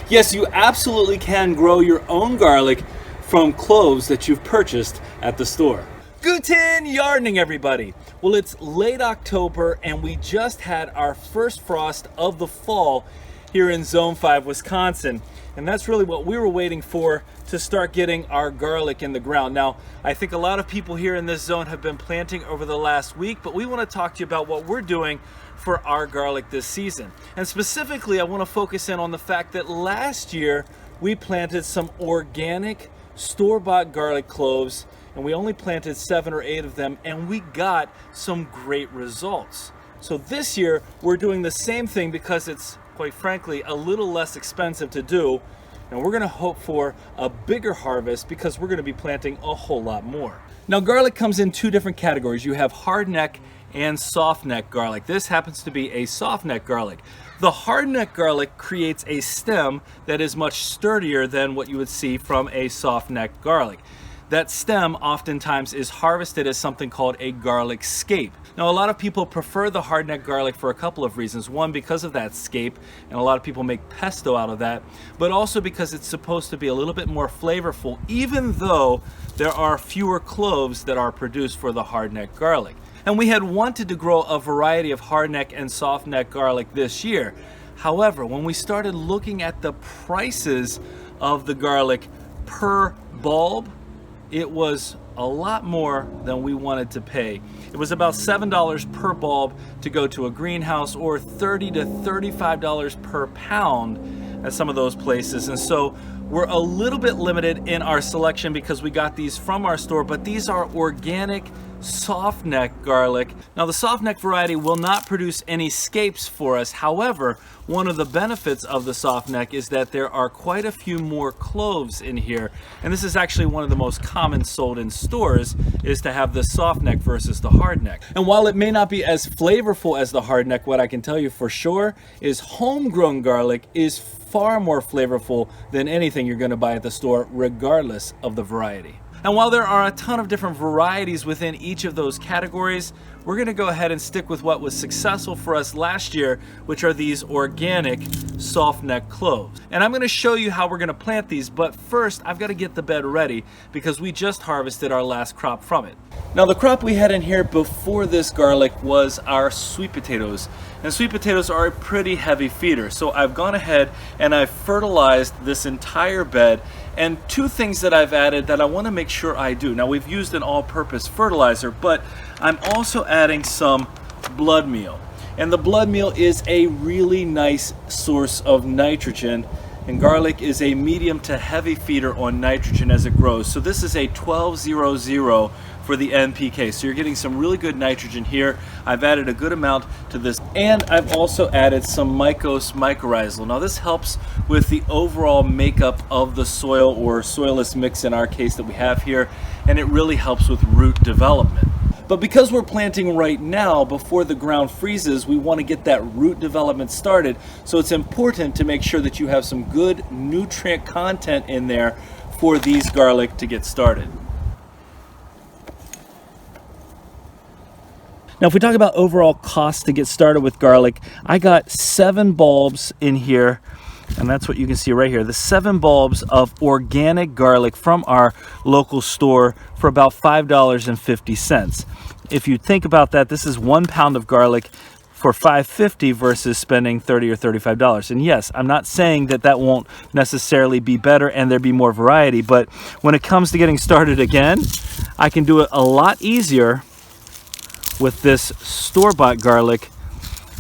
Yes, you absolutely can grow your own garlic from cloves that you've purchased at the store. Guten Yardening, everybody. Well, it's late October and we just had our first frost of the fall here in Zone 5, Wisconsin. And that's really what we were waiting for to start getting our garlic in the ground. Now, I think a lot of people here in this zone have been planting over the last week, but we want to talk to you about what we're doing for our garlic this season. And specifically, I want to focus in on the fact that last year we planted some organic store-bought garlic cloves, and we only planted 7 or 8 of them, and we got some great results. So this year we're doing the same thing because it's, quite frankly, a little less expensive to do, and we're going to hope for a bigger harvest because we're going to be planting a whole lot more. Now, garlic comes in 2 different categories. You have hardneck and softneck garlic. This happens to be a softneck garlic. The hardneck garlic creates a stem that is much sturdier than what you would see from a softneck garlic. That stem oftentimes is harvested as something called a garlic scape. Now, a lot of people prefer the hardneck garlic for a couple of reasons. One, because of that scape, and a lot of people make pesto out of that, but also because it's supposed to be a little bit more flavorful, even though there are fewer cloves that are produced for the hardneck garlic. And we had wanted to grow a variety of hardneck and softneck garlic this year. However, when we started looking at the prices of the garlic per bulb, it was a lot more than we wanted to pay. It was about $7 per bulb to go to a greenhouse, or $30 to $35 per pound at some of those places. And so we're a little bit limited in our selection because we got these from our store, but these are organic softneck garlic. Now, the softneck variety will not produce any scapes for us. However, one of the benefits of the softneck is that there are quite a few more cloves in here. And this is actually one of the most common sold in stores, is to have the softneck versus the hardneck. And while it may not be as flavorful as the hardneck, what I can tell you for sure is homegrown garlic is far more flavorful than anything you're going to buy at the store, regardless of the variety. And while there are a ton of different varieties within each of those categories, we're going to go ahead and stick with what was successful for us last year, which are these organic softneck cloves. And I'm going to show you how we're going to plant these, but first I've got to get the bed ready because we just harvested our last crop from it. Now, the crop we had in here before this garlic was our sweet potatoes. And sweet potatoes are a pretty heavy feeder. So I've gone ahead and I've fertilized this entire bed. And 2 things that I've added that I want to make sure I do. Now, we've used an all-purpose fertilizer, but I'm also adding some blood meal. And the blood meal is a really nice source of nitrogen. And garlic is a medium to heavy feeder on nitrogen as it grows. So this is a 12-0-0 for the NPK. So you're getting some really good nitrogen here. I've added a good amount to this. And I've also added some mycose mycorrhizal. Now, this helps with the overall makeup of the soil, or soilless mix in our case that we have here. And it really helps with root development. But because we're planting right now, before the ground freezes, we want to get that root development started. So it's important to make sure that you have some good nutrient content in there for these garlic to get started. Now, if we talk about overall cost to get started with garlic, I got 7 bulbs in here, and that's what you can see right here. The 7 bulbs of organic garlic from our local store for about $5.50. If you think about that, this is 1 pound of garlic for $5.50 versus spending $30 or $35. And yes, I'm not saying that that won't necessarily be better and there be more variety, but when it comes to getting started again, I can do it a lot easier with this store-bought garlic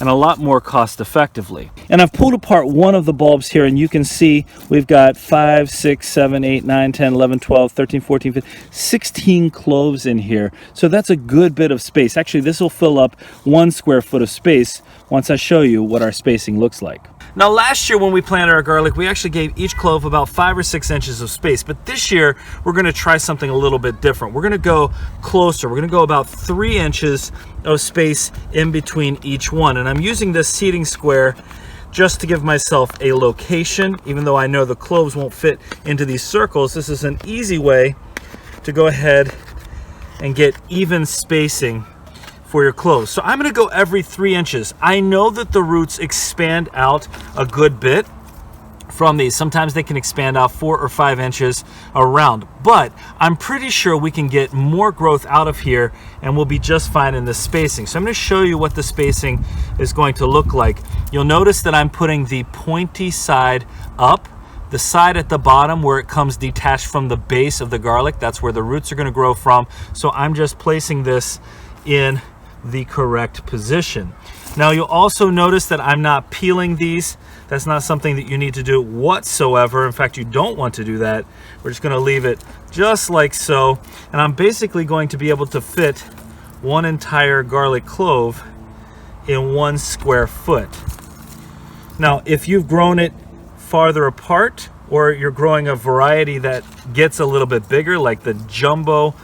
and a lot more cost effectively. And I've pulled apart one of the bulbs here, and you can see we've got 5, 6, 7, 8, 9, 10, 11, 12, 13, 14, 15, 16 cloves in here. So that's a good bit of space. Actually, this will fill up 1 square foot of space once I show you what our spacing looks like. Now, last year when we planted our garlic, we actually gave each clove about 5 or 6 inches of space. But this year, we're going to try something a little bit different. We're going to go closer. We're going to go about 3 inches of space in between each one. And I'm using this seating square just to give myself a location. Even though I know the cloves won't fit into these circles, this is an easy way to go ahead and get even spacing for your cloves. So I'm going to go every 3 inches. I know that the roots expand out a good bit, from these. Sometimes they can expand out 4 or 5 inches around, but I'm pretty sure we can get more growth out of here and we'll be just fine in the spacing. So I'm going to show you what the spacing is going to look like. You'll notice that I'm putting the pointy side up. The side at the bottom where it comes detached from the base of the garlic, that's where the roots are going to grow from. So I'm just placing this in the correct position. Now you'll also notice that I'm not peeling these. That's not something that you need to do whatsoever. In fact, you don't want to do that. We're just going to leave it just like so. And I'm basically going to be able to fit one entire garlic clove in 1 square foot. Now, if you've grown it farther apart, or you're growing a variety that gets a little bit bigger, like the jumbo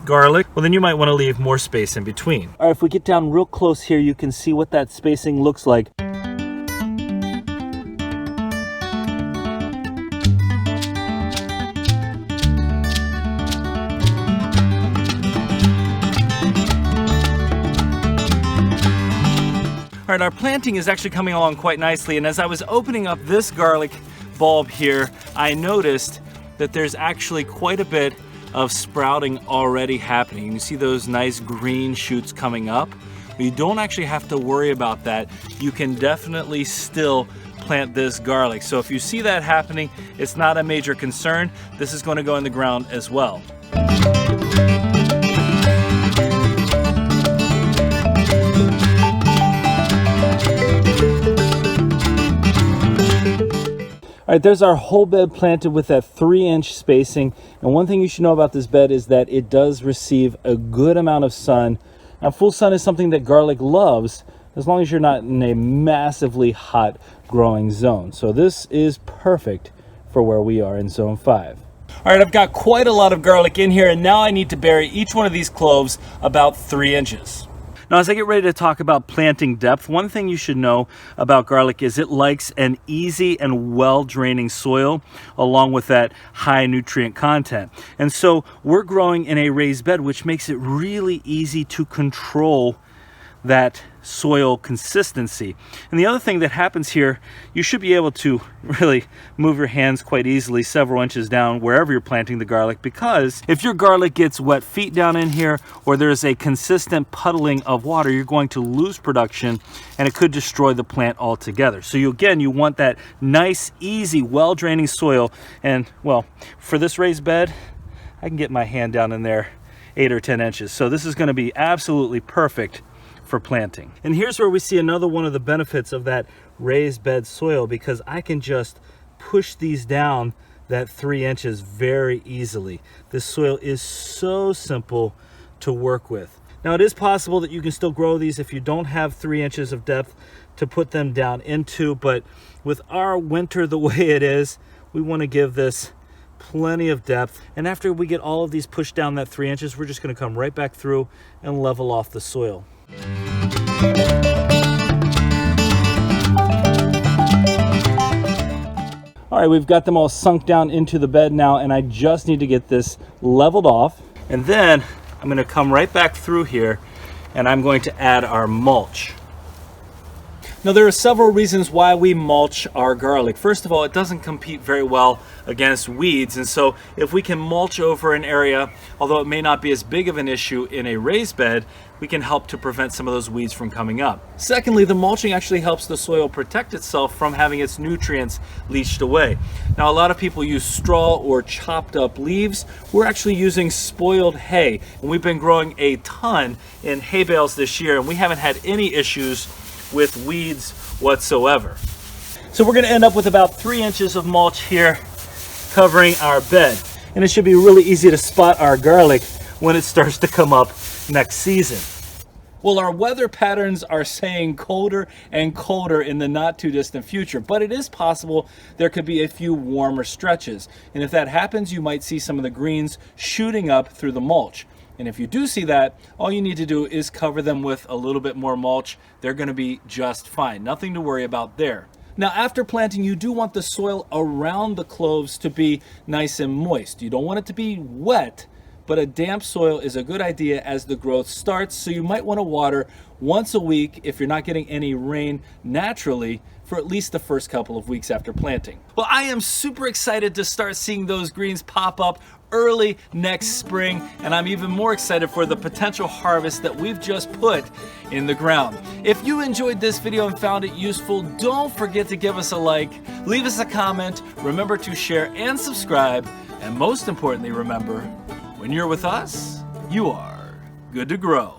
garlic, well, then you might want to leave more space in between. All right, if we get down real close here, you can see what that spacing looks like. All right, our planting is actually coming along quite nicely, and as I was opening up this garlic bulb here, I noticed that there's actually quite a bit of sprouting already happening. You see those nice green shoots coming up? But you don't actually have to worry about that. You can definitely still plant this garlic. So if you see that happening, it's not a major concern. This is going to go in the ground as well. All right, there's our whole bed planted with that 3-inch spacing. And one thing you should know about this bed is that it does receive a good amount of sun. Now, full sun is something that garlic loves as long as you're not in a massively hot growing zone. So this is perfect for where we are in zone 5. All right, I've got quite a lot of garlic in here, and now I need to bury each one of these cloves about 3 inches. Now, as I get ready to talk about planting depth, one thing you should know about garlic is it likes an easy and well-draining soil along with that high nutrient content. And so we're growing in a raised bed, which makes it really easy to control that soil consistency. And the other thing that happens here, you should be able to really move your hands quite easily several inches down wherever you're planting the garlic, because if your garlic gets wet feet down in here or there's a consistent puddling of water, you're going to lose production and it could destroy the plant altogether. So you want that nice, easy, well-draining soil. And well, for this raised bed, I can get my hand down in there 8 or 10 inches. So this is going to be absolutely perfect for planting. And here's where we see another one of the benefits of that raised bed soil, because I can just push these down that 3 inches very easily. This soil is so simple to work with. Now, it is possible that you can still grow these if you don't have 3 inches of depth to put them down into, but with our winter the way it is, we want to give this plenty of depth. And after we get all of these pushed down that 3 inches, we're just going to come right back through and level off the soil. All right, we've got them all sunk down into the bed now, and I just need to get this leveled off. And then I'm going to come right back through here and I'm going to add our mulch. Now, there are several reasons why we mulch our garlic. First of all, it doesn't compete very well against weeds, and so if we can mulch over an area, although it may not be as big of an issue in a raised bed, we can help to prevent some of those weeds from coming up. Secondly, the mulching actually helps the soil protect itself from having its nutrients leached away. Now, a lot of people use straw or chopped up leaves. We're actually using spoiled hay, and we've been growing a ton in hay bales this year, and we haven't had any issues with weeds whatsoever. So we're going to end up with about 3 inches of mulch here covering our bed, and it should be really easy to spot our garlic when it starts to come up next season. Well, our weather patterns are saying colder and colder in the not too distant future, but it is possible there could be a few warmer stretches, and if that happens, you might see some of the greens shooting up through the mulch. And if you do see that, all you need to do is cover them with a little bit more mulch. They're going to be just fine. Nothing to worry about there. Now, after planting, you do want the soil around the cloves to be nice and moist. You don't want it to be wet, but a damp soil is a good idea as the growth starts, so you might want to water once a week if you're not getting any rain naturally for at least the first couple of weeks after planting. Well, I am super excited to start seeing those greens pop up early next spring, and I'm even more excited for the potential harvest that we've just put in the ground. If you enjoyed this video and found it useful, don't forget to give us a like, leave us a comment, remember to share and subscribe, and most importantly, remember, when you're with us, you are good to grow.